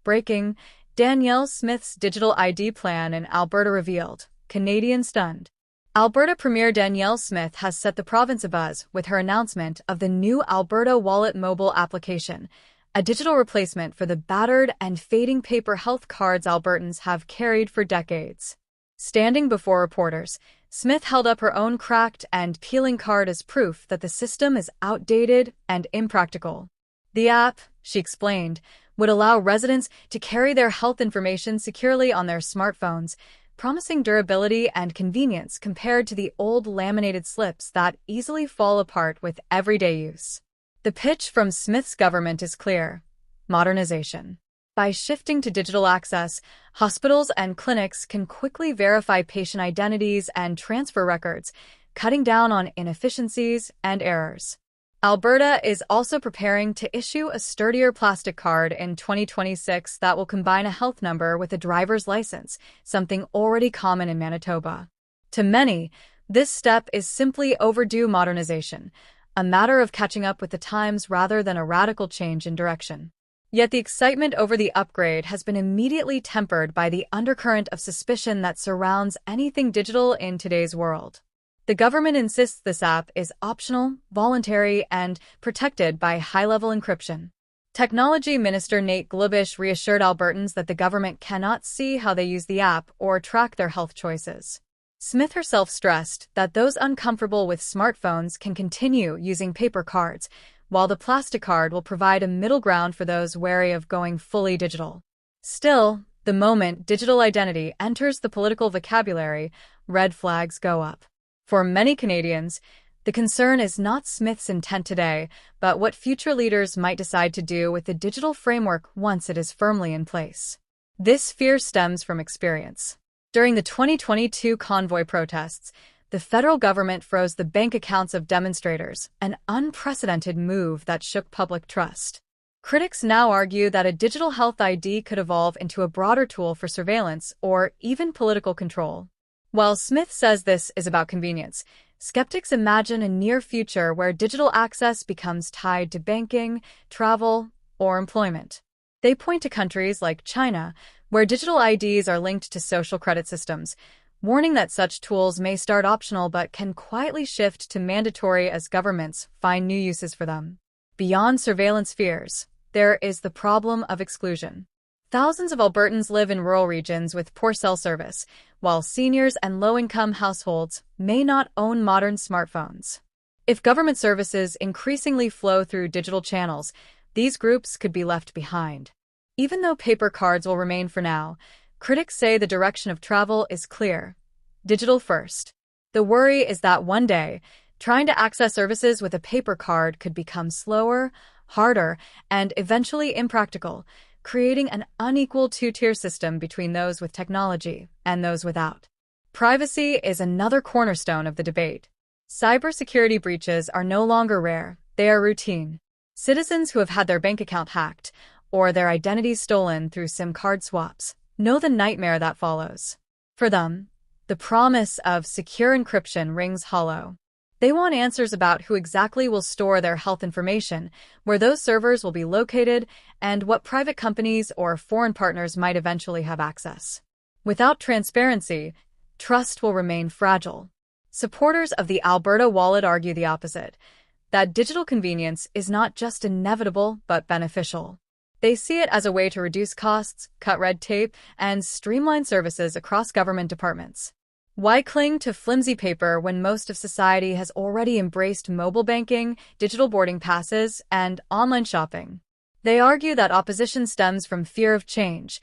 Breaking: Danielle Smith's digital ID plan in Alberta revealed. Canadian stunned. Alberta Premier Danielle Smith has set the province abuzz with her announcement of the new Alberta Wallet mobile application, a digital replacement for the battered and fading paper health cards Albertans have carried for decades. Standing before reporters, Smith held up her own cracked and peeling card as proof that the system is outdated and impractical. The app, she explained, would allow residents to carry their health information securely on their smartphones, promising durability and convenience compared to the old laminated slips that easily fall apart with everyday use. The pitch from Smith's government is clear: modernization. By shifting to digital access, hospitals and clinics can quickly verify patient identities and transfer records, cutting down on inefficiencies and errors. Alberta is also preparing to issue a sturdier plastic card in 2026 that will combine a health number with a driver's license, something already common in Manitoba. To many, this step is simply overdue modernization, a matter of catching up with the times rather than a radical change in direction. Yet the excitement over the upgrade has been immediately tempered by the undercurrent of suspicion that surrounds anything digital in today's world. The government insists this app is optional, voluntary, and protected by high-level encryption. Technology Minister Nate Glubish reassured Albertans that the government cannot see how they use the app or track their health choices. Smith herself stressed that those uncomfortable with smartphones can continue using paper cards, while the plastic card will provide a middle ground for those wary of going fully digital. Still, the moment digital identity enters the political vocabulary, red flags go up. For many Canadians, the concern is not Smith's intent today, but what future leaders might decide to do with the digital framework once it is firmly in place. This fear stems from experience. During the 2022 convoy protests, the federal government froze the bank accounts of demonstrators, an unprecedented move that shook public trust. Critics now argue that a digital health ID could evolve into a broader tool for surveillance or even political control. While Smith says this is about convenience, skeptics imagine a near future where digital access becomes tied to banking, travel, or employment. They point to countries like China, where digital IDs are linked to social credit systems, warning that such tools may start optional but can quietly shift to mandatory as governments find new uses for them. Beyond surveillance fears, there is the problem of exclusion. Thousands of Albertans live in rural regions with poor cell service, while seniors and low-income households may not own modern smartphones. If government services increasingly flow through digital channels, these groups could be left behind. Even though paper cards will remain for now, critics say the direction of travel is clear: digital first. The worry is that one day, trying to access services with a paper card could become slower, harder, and eventually impractical, creating an unequal two-tier system between those with technology and those without. Privacy is another cornerstone of the debate. Cybersecurity breaches are no longer rare, they are routine. Citizens who have had their bank account hacked or their identities stolen through SIM card swaps know the nightmare that follows. For them, the promise of secure encryption rings hollow. They want answers about who exactly will store their health information, where those servers will be located, and what private companies or foreign partners might eventually have access. Without transparency, trust will remain fragile. Supporters of the Alberta Wallet argue the opposite, that digital convenience is not just inevitable but beneficial. They see it as a way to reduce costs, cut red tape, and streamline services across government departments. Why cling to flimsy paper when most of society has already embraced mobile banking, digital boarding passes, and online shopping? They argue that opposition stems from fear of change,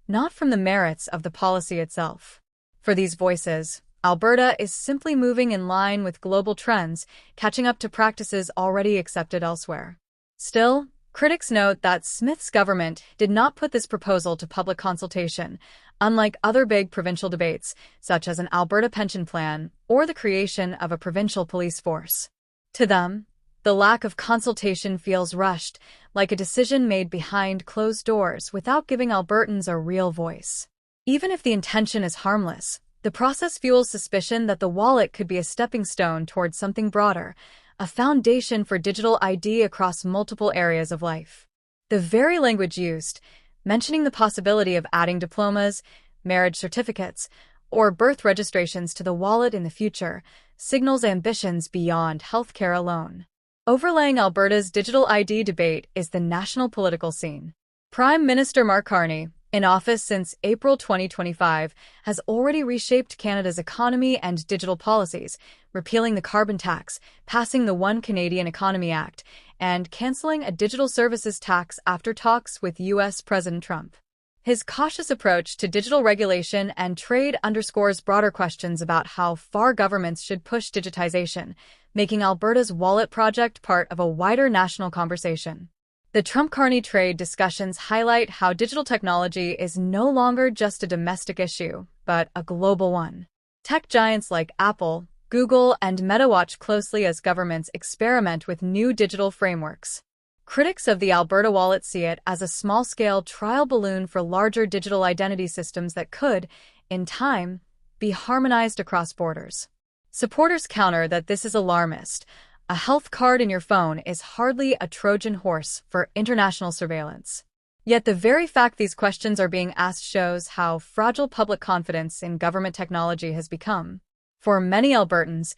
not from the merits of the policy itself. For these voices, Alberta is simply moving in line with global trends, catching up to practices already accepted elsewhere. Still, critics note that Smith's government did not put this proposal to public consultation, unlike other big provincial debates, such as an Alberta pension plan or the creation of a provincial police force. To them, the lack of consultation feels rushed, like a decision made behind closed doors without giving Albertans a real voice. Even if the intention is harmless, the process fuels suspicion that the wallet could be a stepping stone towards something broader, a foundation for digital ID across multiple areas of life. The very language used, mentioning the possibility of adding diplomas, marriage certificates, or birth registrations to the wallet in the future signals ambitions beyond healthcare alone. Overlaying Alberta's digital ID debate is the national political scene. Prime Minister Mark Carney, in office since April 2025, has already reshaped Canada's economy and digital policies, repealing the carbon tax, passing the One Canadian Economy Act, and canceling a digital services tax after talks with U.S. President Trump. His cautious approach to digital regulation and trade underscores broader questions about how far governments should push digitization, making Alberta's Wallet project part of a wider national conversation. The Trump-Carney trade discussions highlight how digital technology is no longer just a domestic issue, but a global one. Tech giants like Apple, Google, and Meta watch closely as governments experiment with new digital frameworks. Critics of the Alberta Wallet see it as a small-scale trial balloon for larger digital identity systems that could, in time, be harmonized across borders. Supporters counter that this is alarmist. A health card in your phone is hardly a Trojan horse for international surveillance. Yet the very fact these questions are being asked shows how fragile public confidence in government technology has become. For many Albertans,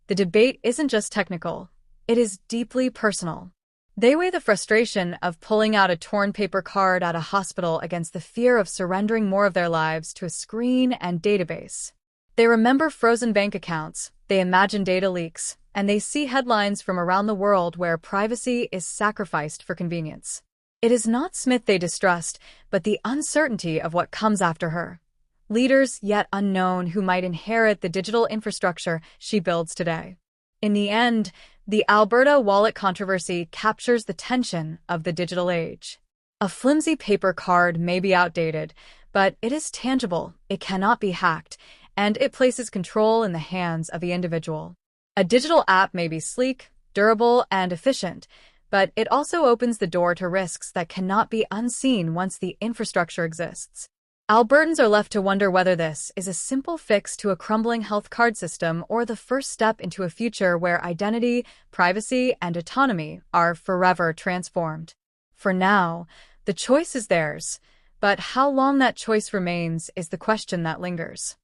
the debate isn't just technical, it is deeply personal. They weigh the frustration of pulling out a torn paper card at a hospital against the fear of surrendering more of their lives to a screen and database. They remember frozen bank accounts, they imagine data leaks, and they see headlines from around the world where privacy is sacrificed for convenience. It is not Smith they distrust, but the uncertainty of what comes after her. Leaders yet unknown who might inherit the digital infrastructure she builds today. In the end, the Alberta Wallet controversy captures the tension of the digital age. A flimsy paper card may be outdated, but it is tangible, it cannot be hacked, and it places control in the hands of the individual. A digital app may be sleek, durable, and efficient, but it also opens the door to risks that cannot be unseen once the infrastructure exists. Albertans are left to wonder whether this is a simple fix to a crumbling health card system or the first step into a future where identity, privacy, and autonomy are forever transformed. For now, the choice is theirs, but how long that choice remains is the question that lingers.